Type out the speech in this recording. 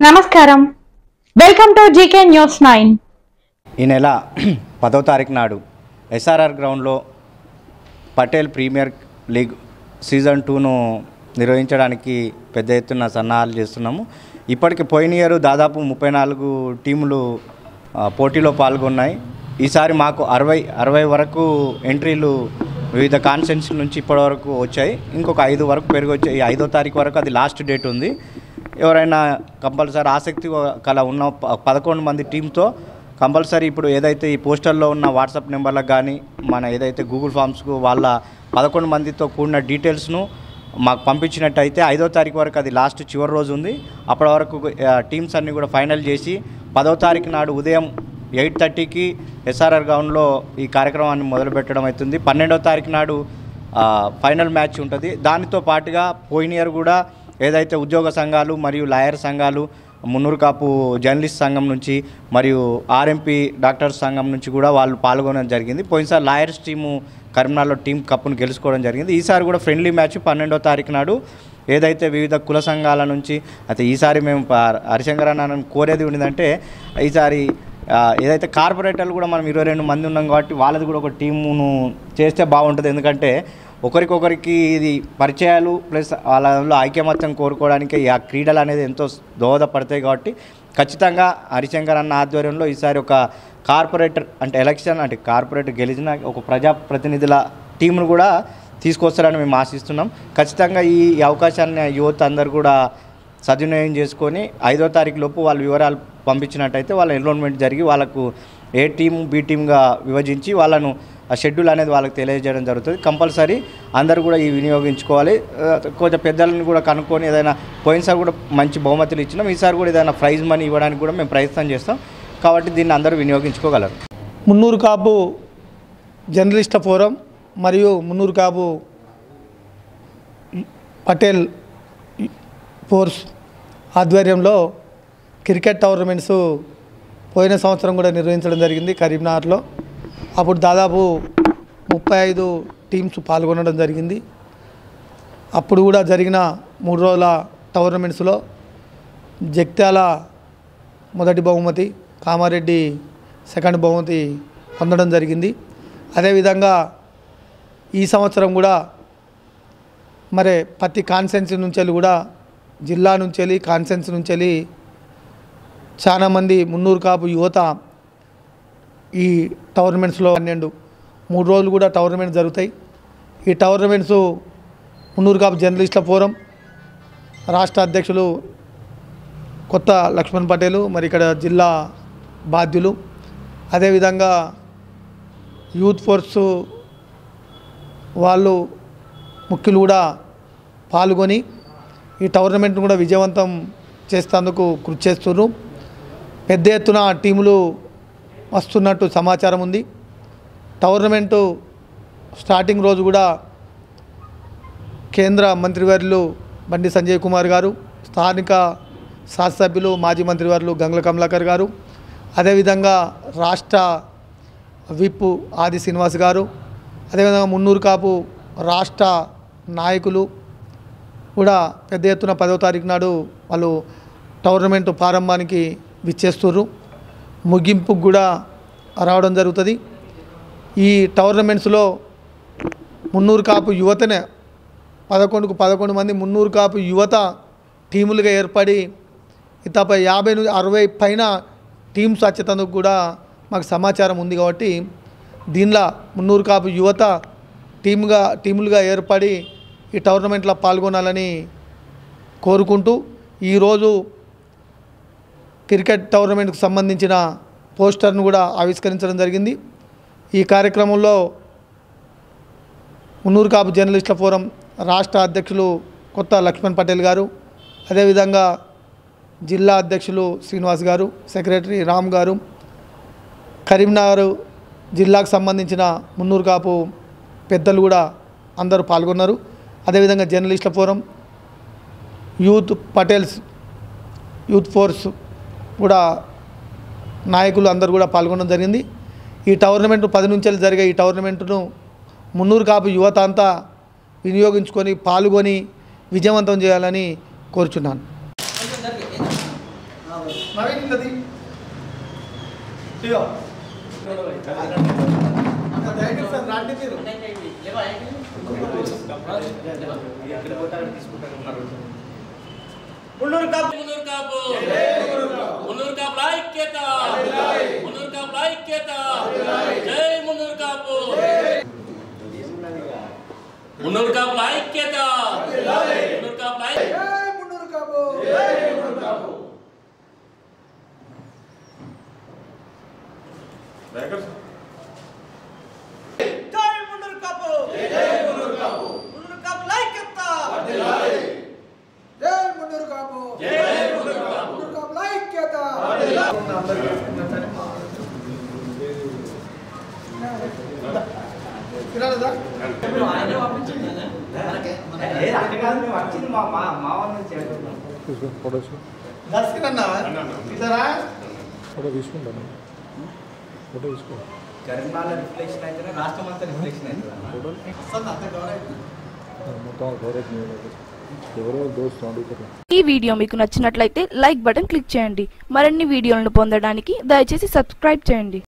నమస్కారం, welcome to GK news 9. ఈ నెల 10వ తారీఖు నాడు ఎస్ఆర్ఆర్ గ్రౌండ్లో పటేల్ ప్రీమియర్ లీగ్ సీజన్ 2ను నిర్వహించడానికి పెద్ద ఎత్తున సన్నాహాలు చేస్తున్నాము. ఇప్పటికి పోయిన ఇయర్ దాదాపు 34 టీములు పోటీలో పాల్గొన్నాయి. ఈసారి మాకు 60 వరకు ఎంట్రీలు వివిధ కాన్స్టిట్యున్సీల నుంచి ఇప్పటి వరకు వచ్చాయి. ఇంకొక 5 వరకు పెరిగి వచ్చాయి. 5వ తారీఖు వరకు అది లాస్ట్ డేట్ ఉంది. ఎవరైనా కంపల్సరీ ఆసక్తి కల ఉన్న 11 మంది టీంతో కంపల్సరీ ఇప్పుడు ఏదైతే ఈ పోస్టర్లో ఉన్న వాట్సాప్ నెంబర్లకు కానీ మన ఏదైతే గూగుల్ ఫామ్స్కు వాళ్ళ 11 మందితో కూడిన డీటెయిల్స్ను మాకు పంపించినట్టయితే 5వ తారీఖు వరకు అది లాస్ట్ చివరి రోజు ఉంది. అప్పటి వరకు టీమ్స్ అన్నీ కూడా ఫైనల్ చేసి 10వ తారీఖు నాడు ఉదయం 8:30కి ఎస్ఆర్ఆర్ గ్రౌండ్లో ఈ కార్యక్రమాన్ని మొదలుపెట్టడం అవుతుంది. 12వ తారీఖు నాడు ఫైనల్ మ్యాచ్ ఉంటుంది. దానితో పాటుగా పోయిన ఇయర్ కూడా ఏదైతే ఉద్యోగ సంఘాలు మరియు లాయర్ సంఘాలు, మున్నూరు కాపు జర్నలిస్ట్ సంఘం నుంచి మరియు ఆర్ఎంపీ డాక్టర్స్ సంఘం నుంచి కూడా వాళ్ళు పాల్గొనడం జరిగింది. పోయినసారి లాయర్స్ టీము కరీంనగర్లో టీం కప్పును గెలుచుకోవడం జరిగింది. ఈసారి కూడా ఫ్రెండ్లీ మ్యాచ్ 12వ తారీఖు నాడు ఏదైతే వివిధ కుల సంఘాల నుంచి అయితే ఈసారి మేము హరిశంకర్ అన్న కోరేది ఉండిందంటే ఈసారి ఏదైతే కార్పొరేటర్లు కూడా మనం 22 మంది ఉన్నాం కాబట్టి వాళ్ళది కూడా ఒక టీమును చేస్తే బాగుంటుంది. ఎందుకంటే ఒకరికొకరికి ఇది పరిచయాలు ప్లస్ వాళ్ళలో ఐక్యమత్యం కోరుకోవడానికి ఆ క్రీడలు అనేది ఎంతో దోహదపడతాయి. కాబట్టి ఖచ్చితంగా హరిశంకర్ అన్న ఆధ్వర్యంలో ఈసారి ఒక కార్పొరేటర్ అంటే ఎలక్షన్ అంటే కార్పొరేటర్ గెలిచిన ఒక ప్రజాప్రతినిధుల టీంను కూడా తీసుకొస్తారని మేము ఆశిస్తున్నాం. ఖచ్చితంగా ఈ అవకాశాన్ని యువత అందరూ కూడా సద్వినియోగం చేసుకొని 5వ తారీఖు లోపు వాళ్ళ వివరాలు పంపించినట్టయితే వాళ్ళ ఎన్రోల్మెంట్ జరిగి వాళ్ళకు ఏ టీం బి టీమ్గా విభజించి వాళ్ళను ఆ షెడ్యూల్ అనేది వాళ్ళకి తెలియజేయడం జరుగుతుంది. కంపల్సరీ అందరూ కూడా ఈ వినియోగించుకోవాలి. కొంచెం పెద్దలను కూడా కనుక్కొని ఏదైనా పోయినసారి కూడా మంచి బహుమతులు ఇచ్చినాం. ఈసారి కూడా ఏదైనా ప్రైజ్ మనీ ఇవ్వడానికి కూడా మేము ప్రయత్నం చేస్తాం. కాబట్టి దీన్ని అందరూ వినియోగించుకోగలరు. మున్నూరు కాపు జర్నలిస్టుల ఫోరం మరియు మున్నూరు కాపు పటేల్ ఫోర్స్ ఆధ్వర్యంలో క్రికెట్ టోర్నమెంట్స్ పోయిన సంవత్సరం కూడా నిర్వహించడం జరిగింది కరీంనగర్లో. అప్పుడు దాదాపు 35 టీమ్స్ పాల్గొనడం జరిగింది. అప్పుడు కూడా జరిగిన 3 రోజుల టోర్నమెంట్స్లో జగిత్యాల మొదటి బహుమతి, కామారెడ్డి సెకండ్ బహుమతి పొందడం జరిగింది. అదేవిధంగా ఈ సంవత్సరం కూడా మరి ప్రతి కాన్స్టిట్యున్సీ నుంచి కూడా జిల్లా నుంచి వెళ్ళి కాన్స్టిట్యున్సీ నుంచి వెళ్ళి చాలామంది మున్నూరు కాపు యువత ఈ టోర్నమెంట్స్లో 3 రోజులు కూడా టోర్నమెంట్ జరుగుతాయి. ఈ టోర్నమెంట్స్ మున్నూరు కాపు జర్నలిస్టుల ఫోరం రాష్ట్ర అధ్యక్షులు కొత్త లక్ష్మణ్ పటేలు, మరి ఇక్కడ జిల్లా బాధ్యులు, అదేవిధంగా యూత్ ఫోర్స్ వాళ్ళు ముఖ్యులు కూడా పాల్గొని ఈ టోర్నమెంట్ను కూడా విజయవంతం చేసేందుకు కృషి చేస్తున్నారు. పెద్ద ఎత్తున టీములు వస్తున్నట్టు సమాచారం ఉంది. టోర్నమెంటు స్టార్టింగ్ రోజు కూడా కేంద్ర మంత్రివర్యులు బండి సంజయ్ కుమార్ గారు, స్థానిక శాసనసభ్యులు మాజీ మంత్రివర్యులు గంగుల కమలాకర్ గారు, అదేవిధంగా రాష్ట్ర విప్ ఆది శ్రీనివాస్ గారు, అదేవిధంగా మున్నూరు కాపు రాష్ట్ర నాయకులు కూడా పెద్ద ఎత్తున 10వ తారీఖు నాడు వాళ్ళు టోర్నమెంటు ప్రారంభానికి విచ్చేస్తున్నారు. ముగింపుకు కూడా రావడం జరుగుతుంది. ఈ టోర్నమెంట్స్లో మున్నూరు కాపు యువతనే 11 మంది మున్నూరు కాపు యువత టీములుగా ఏర్పడి ఇతపై 50 నుంచి 60 పైన టీమ్స్ వచ్చేందుకు కూడా మాకు సమాచారం ఉంది. కాబట్టి దీనిలో మున్నూరు కాపు యువత టీములుగా ఏర్పడి ఈ టోర్నమెంట్లో పాల్గొనాలని కోరుకుంటూ ఈరోజు క్రికెట్ టోర్నమెంట్కు సంబంధించిన పోస్టర్ను కూడా ఆవిష్కరించడం జరిగింది. ఈ కార్యక్రమంలో మున్నూరు కాపు జర్నలిస్టుల ఫోరం రాష్ట్ర అధ్యక్షులు కొత్త లక్ష్మణ్ పటేల్ గారు, అదేవిధంగా జిల్లా అధ్యక్షులు శ్రీనివాస్ గారు, సెక్రటరీ రామ్ గారు, కరీంనగర్ జిల్లాకు సంబంధించిన మున్నూరు కాపు పెద్దలు కూడా అందరూ పాల్గొన్నారు. అదేవిధంగా జర్నలిస్టుల ఫోరం, యూత్ ఫోర్స్ కూడా నాయకులు అందరూ కూడా పాల్గొనడం జరిగింది. ఈ టోర్నమెంట్ 10 నుంచి జరిగే ఈ టోర్నమెంటును మున్నూరు కాపు యువత అంతా వినియోగించుకొని పాల్గొని విజయవంతం చేయాలని కోరుచున్నాను. నవీన్ ఉన్నది ఇగో అంత ధైర్యం సార్ రాండి మీరు మున్నూరు కాపు మున్నూరు కాపు ఐక్యత మున్నూరు కాపు ఐక్యత జై మున్నూరు కాపు మున్నూరు కాపు ఐక్యత మున్నూరు కాపు జై మున్నూరు కాపు జై మున్నూరు కాపు మున్నూరు కాపు ఐక్యత జై మున్నూరు కాపు మున్నూరు కాపు ఐక్యత తినాలదా దర్శకన్నా ఇతరా ఫోటో తీసుకుంటాను ఫోటో తీసుకో కరీంనగర్ రిఫ్లెక్షన్ అయితే రాష్ట్రం అంతా రిఫ్లెక్షన్ అవుతుంది మొత్తం గౌరవ ఎవరో దోస్తు అడుగుతారు. ఈ వీడియో మీకు నచ్చినట్లయితే లైక్ బటన్ క్లిక్ చేయండి. మరిన్ని వీడియోలను పొందడానికి దయచేసి సబ్స్క్రైబ్ చేయండి.